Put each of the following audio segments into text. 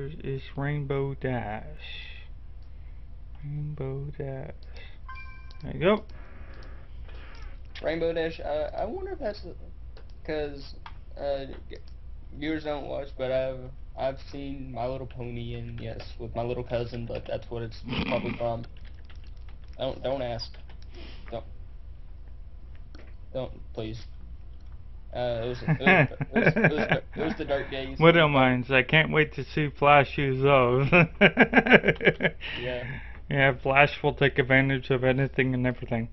Where is Rainbow Dash? Rainbow Dash. There you go. Rainbow Dash. I wonder if that's because viewers don't watch, but I've seen My Little Pony, and yes, with my little cousin, but that's what it's probably from. Don't ask. Don't don't please. It was the dark days. What am I? I can't wait to see Flash use those. Yeah. Yeah, Flash will take advantage of anything and everything.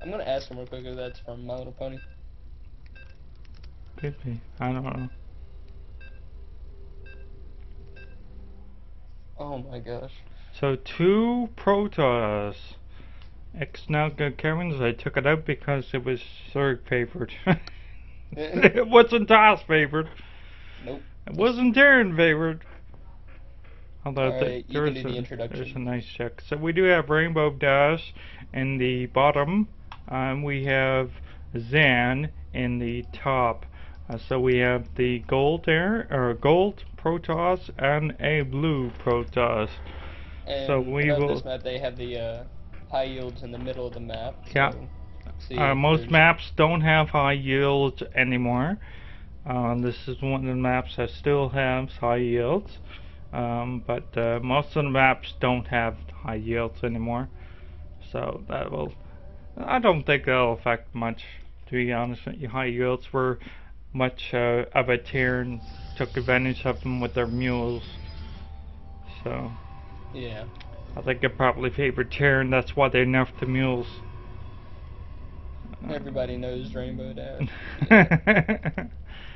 I'm gonna ask him real quick if that's from My Little Pony. Could be. I don't know. Oh my gosh. So 2 Protoss. X now got Kevin's. I took it out because it was Zerg favored. It wasn't Toss favored. Nope. It wasn't Terran favored. Although Alright, you can do the introduction. There's a nice check. So we do have Rainbow Dash in the bottom. We have Zan in the top. So we have the gold Protoss and a blue Protoss. And so we will. This map they have the high yields in the middle of the map. Yeah. So most maps don't have high yields anymore. This is one of the maps that still has high yields. But most of the maps don't have high yields anymore. So that will. I don't think that'll affect much, to be honest with you. High yields were much of a Terran, took advantage of them with their mules. So. Yeah. I think it probably favored Terran, that's why they nerfed the mules. Everybody knows Rainbow Dash.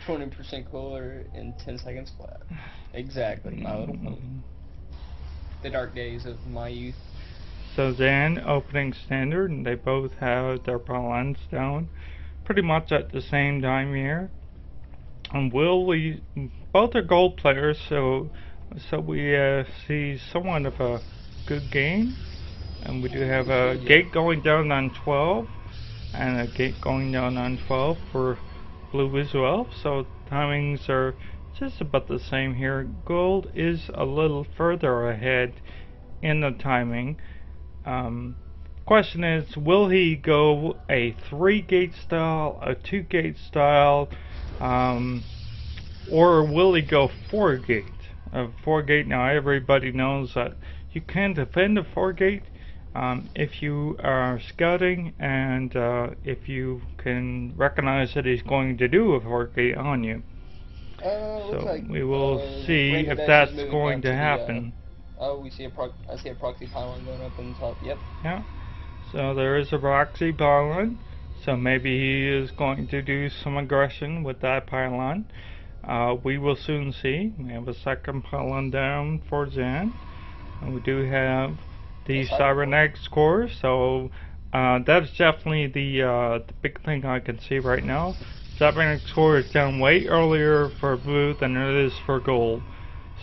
20% cooler in 10 seconds flat. Exactly, My Little Pony. The dark days of my youth. So then, opening standard, and they both have their balance down pretty much at the same time here. And both are gold players, so we see somewhat of a good game. And we do have a gate going down on 12 and a gate going down on 12 for blue as well. So timings are just about the same here. Gold is a little further ahead in the timing. Question is, will he go a 3-gate style, a 2-gate style, or will he go 4-gate? A 4-gate, now everybody knows that you can defend a 4-gate if you are scouting and if you can recognize that he's going to do a 4-gate on you. So like, we will see if that's going to happen. Oh, I see a proxy pylon going up on top. Yep. Yeah. So there is a proxy pylon. So maybe he is going to do some aggression with that pylon. We will soon see. We have a second pylon down for Zan. And we do have the cybernetics core. So that's definitely the big thing I can see right now. Cybernetics core is down way earlier for blue than it is for gold.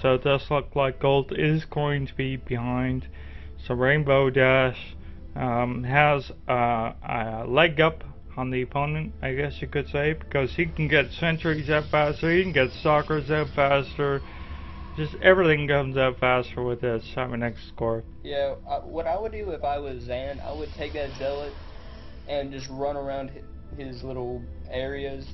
So it does look like gold is going to be behind. So Rainbow Dash has a leg up on the opponent, I guess you could say, because he can get sentries out faster, he can get stalkers out faster. Just everything comes out faster with that cybernetics core. Yeah, what I would do if I was Zan, I would take that zealot and just run around his little areas,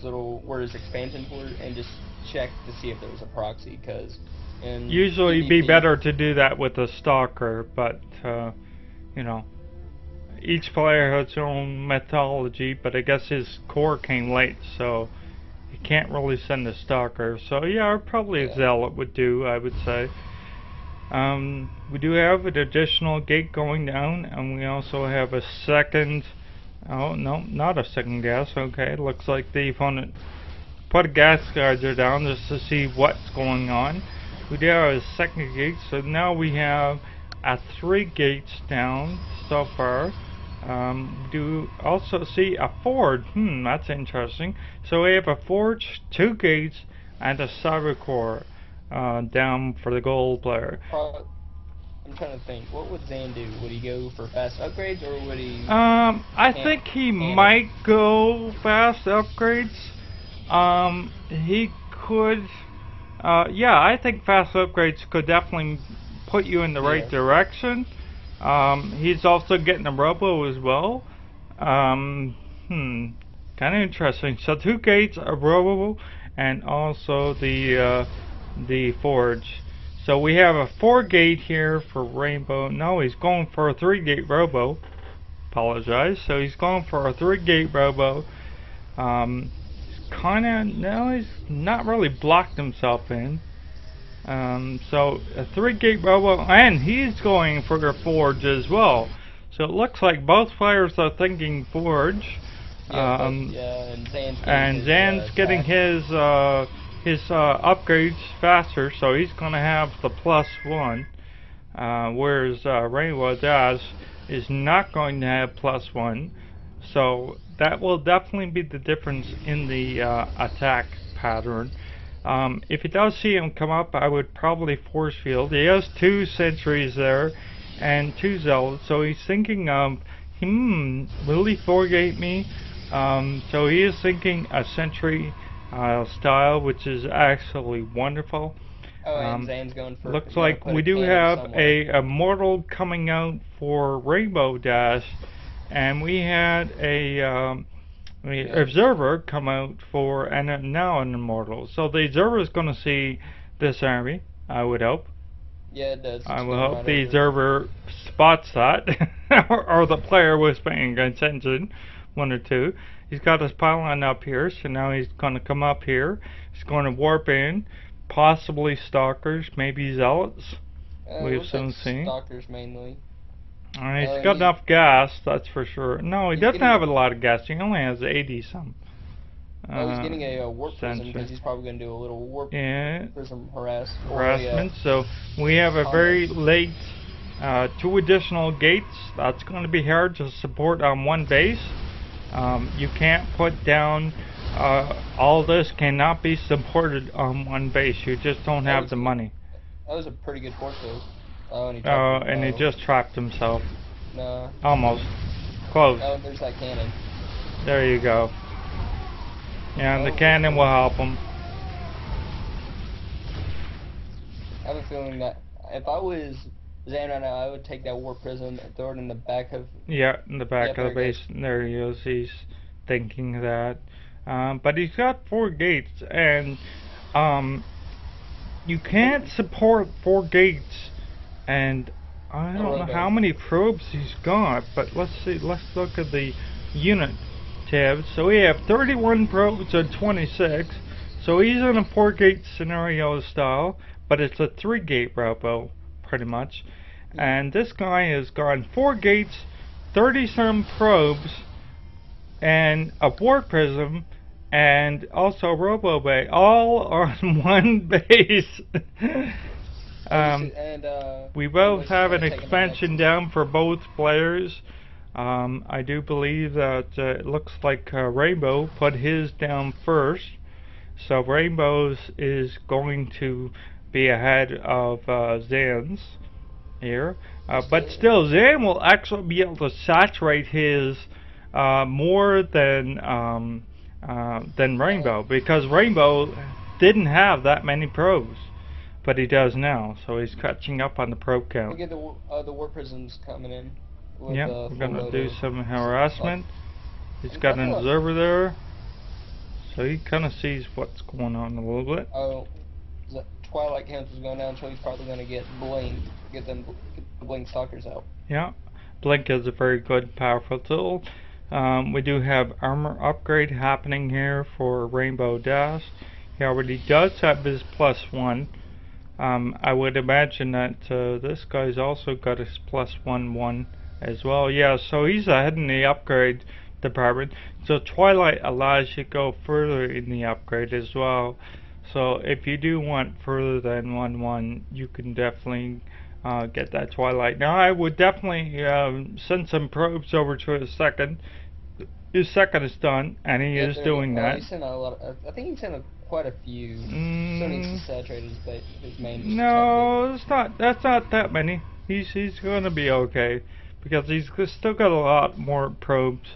where his expansions were, and just check to see if there was a proxy, because usually it'd be better to do that with a stalker, but you know, each player has their own methodology, but I guess his core came late, so you can't really send a stalker. So yeah, probably a zealot would do, I would say. We do have an additional gate going down, and we also have a second. Oh no, not a second gas. Okay, looks like the opponent put a gas geyser down just to see what's going on. We do have a second gate, so now we have 3 gates down so far. We do also see a forge. That's interesting. So we have a forge, 2 gates, and a cyber core down for the gold player. I'm trying to think. What would Zan do? Would he go for fast upgrades, or would he? I think he might go fast upgrades. He could. Yeah, I think fast upgrades could definitely put you in the right Yeah. direction. He's also getting a robo as well. Um, kind of interesting. So 2 gates, a robo, and also the forge. So we have a 4 gate here for Rainbow. No, he's going for a 3 gate robo. Apologize. So he's going for a 3 gate robo. Kind of, no, he's not really blocked himself in. So a 3 gate robo, and he's going for a forge as well. So it looks like both players are thinking forge. Yeah, And Zan's getting his upgrades faster, so he's gonna have the +1. Whereas Rainbow Dash is not going to have +1. So that will definitely be the difference in the attack pattern. If you don't see him come up, I would probably force field. He has 2 sentries there and 2 zealots, so he's thinking of, will he 4-gate me? So he is thinking a sentry style, which is actually wonderful. Oh, and Zan's going for. Looks like we do have a mortal coming out for Rainbow Dash, and we had a observer come out for, and now an immortal. So the observer is going to see this army, I would hope. Yeah, it does. I will hope the observer spots that, or the player was paying attention, 1 or 2. He's got his pylon up here, so now he's going to come up here. He's going to warp in, possibly stalkers, maybe zealots. We'll soon see. Stalkers mainly. He's got enough gas, that's for sure. No, he doesn't have a lot of gas. He only has 80 some. He's getting a warp prism because he's probably going to do a little warp prism harassment. So we have a very late 2 additional gates. That's going to be hard to support on 1 base. You can't put down all this cannot be supported on 1 base. You just don't have the money. That was a pretty good force though. And he just trapped himself. No. Almost. Close. Oh, there's that cannon. There you go. Yeah, and the cannon will help him. I have a feeling that if I was Zan right now, I would take that war prism and throw it in the back of. Yeah, in the back of the base. There he is. He's thinking that. But he's got 4 gates, and you can't support 4 gates. And I don't know how many probes he's got, but let's see. Let's look at the unit tab. So we have 31 probes and 26. So he's in a 4-gate scenario style, but it's a 3-gate robo, pretty much. And this guy has gone 4 gates, 30-some probes, and a war prism, and also a robo bay, all on 1 base. We both have an expansion down for both players. I do believe that it looks like Rainbow put his down first. So Rainbow's is going to be ahead of Zan's here. But still, Zan will actually be able to saturate his more than Rainbow, because Rainbow didn't have that many probes. But he does now, so he's catching up on the probe count. Look at the war prisms coming in. Yeah, we're gonna do some harassment. He's got an observer there, so he kind of sees what's going on a little bit. Oh, the Twilight Council's going down, so he's probably gonna get Blink, get the Blink stalkers out. Yeah, Blink is a very good, powerful tool. We do have armor upgrade happening here for Rainbow Dash. He already does have his +1. I would imagine that this guy's also got his +1 as well. Yeah, so he's ahead in the upgrade department. So Twilight allows you to go further in the upgrade as well. So if you do want further than 1-1, you can definitely get that Twilight. Now I would definitely send some probes over to his second. His second is done, and he is doing that. He sent a lot. I think he sent quite a few. So needs to saturate his main. No, that's not that many. He's going to be okay, because he's still got a lot more probes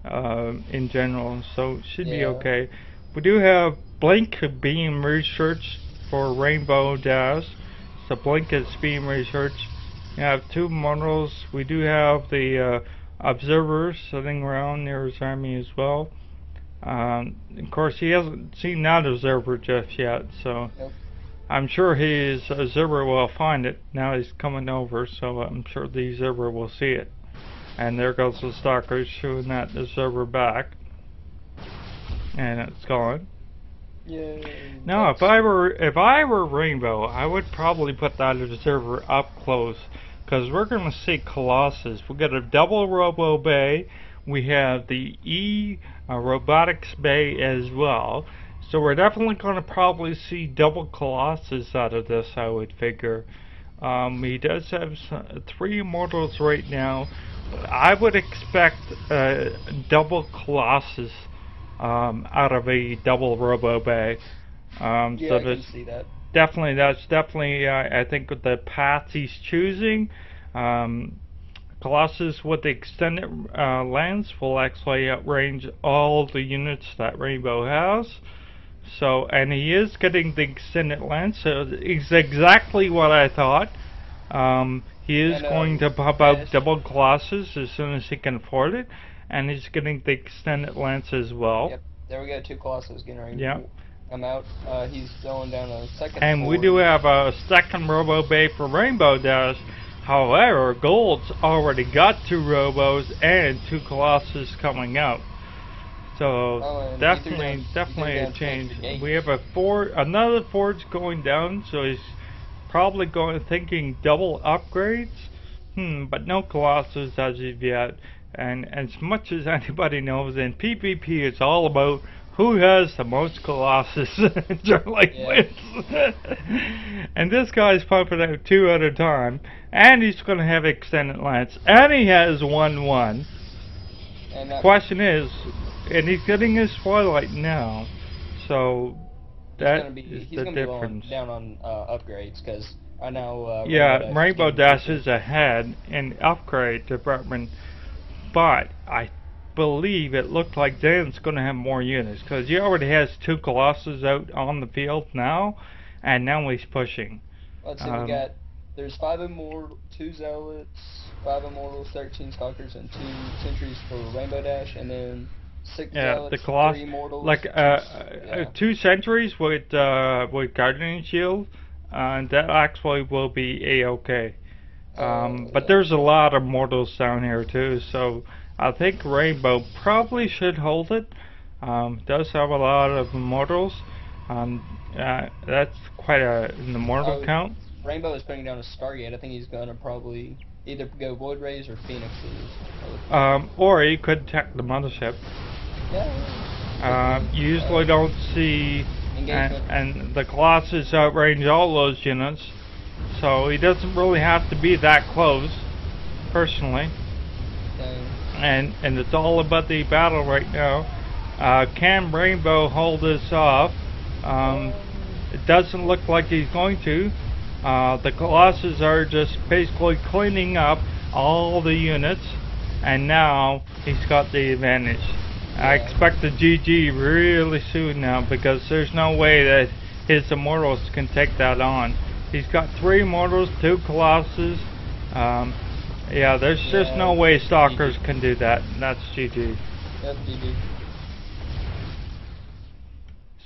in general, so should be okay. We do have Blink being researched for Rainbow Dash. It's the Blanket Speed Research. You have 2 models. We do have the observer sitting around near his army as well. Of course, he hasn't seen that observer just yet, so Nope. I'm sure his observer will find it. Now he's coming over, so I'm sure the observer will see it. And there goes the stalker shooting that observer back. And it's gone. Yay. Now, if I were Rainbow, I would probably put that observer up close, because we're going to see Colossus. We got a double Robo Bay. We have the robotics bay as well. So we're definitely going to probably see double Colossus out of this, I would figure. He does have 3 immortals right now. I would expect double Colossus out of a double Robo Bay. Yeah, so I can see that. That's definitely, I think, the path he's choosing. Colossus with the extended lens will actually outrange all the units that Rainbow has. So, and he is getting the extended lens, so it's exactly what I thought. He is going to pop out double Colossus as soon as he can afford it, and he's getting the extended lens as well. Yep, there we go, 2 Colossus getting ready. Yep. I'm out. He's going down a second. And forward. we do have a second Robo Bay for Rainbow Dash. However, Gold's already got 2 Robos and 2 Colossus coming out. So definitely a change. We have another forge going down, so he's probably thinking double upgrades. But no Colossus as of yet. And as much as anybody knows, in PvP it's all about who has the most Colossus wins. And this guy's pumping out 2 at a time, and he's going to have extended lance, and he has 1/1. Question is, and he's getting his Twilight now, so that is the difference. He's down on upgrades, because I know Rainbow Dash is ahead in upgrade department, but I believe it looked like Dan's going to have more units, because he already has 2 Colossus out on the field now, and now he's pushing. Let's see, there's 5 immortals, 2 Zealots, 5 Immortals, 13 Stalkers, and 2 Sentries for Rainbow Dash, and then 6 Zealots, 3 Immortals. Like 2 Sentries with Guardian Shield, and that actually will be A-okay. But there's a lot of mortals down here too, so I think Rainbow probably should hold it. Does have a lot of immortals. That's quite an immortal count. Rainbow is putting down a Stargate. I think he's gonna probably either go Void Rays or Phoenixes. Or he could attack the mothership. Yeah. You usually don't see, and the Colossus outrange all those units, so he doesn't really have to be that close, personally. And it's all about the battle right now. Can Rainbow hold this off? It doesn't look like he's going to. The Colossus are just basically cleaning up all the units, and now he's got the advantage. I expect the GG really soon now, because there's no way that his Immortals can take that on. He's got 3 Immortals, 2 Colossus. Yeah, there's just no way Stalkers can do that. That's GG. That's GG.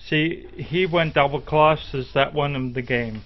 See, he went double Colossus, that won him the game.